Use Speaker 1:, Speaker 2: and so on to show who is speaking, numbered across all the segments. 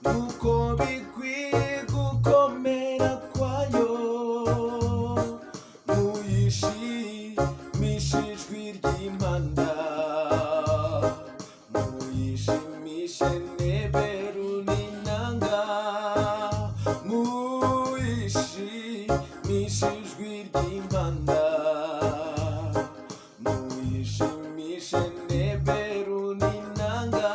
Speaker 1: nk'uko bikwiye gukomera kwayo, muyishimishe ijwi ry'impanda, muyishimishe neberu n'inanga, muyishimishe ijwi ry'impanda, muyishimishe neberu n'inanga.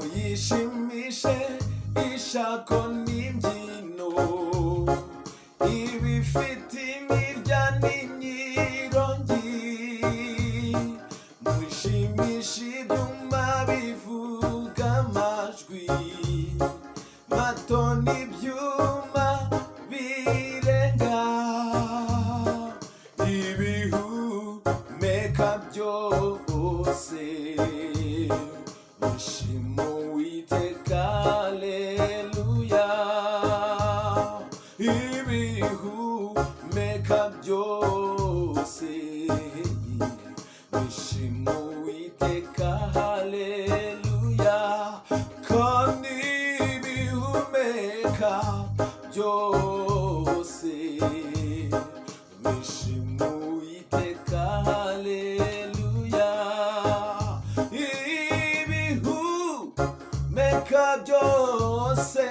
Speaker 1: Muyishimishe ishako n'imbyino, ibifite imirya n'imyirongi, muyishimishe ibyuma bivuga amajwi mato n'ibyuma birenga, ibihumeka byose bishima Uwiteka, haleluya. Ibihumeka byose bishima Uwiteka, haleluya. Kandi ibihumeka byose bishima Uwiteka, haleluya. Ibihumeka byose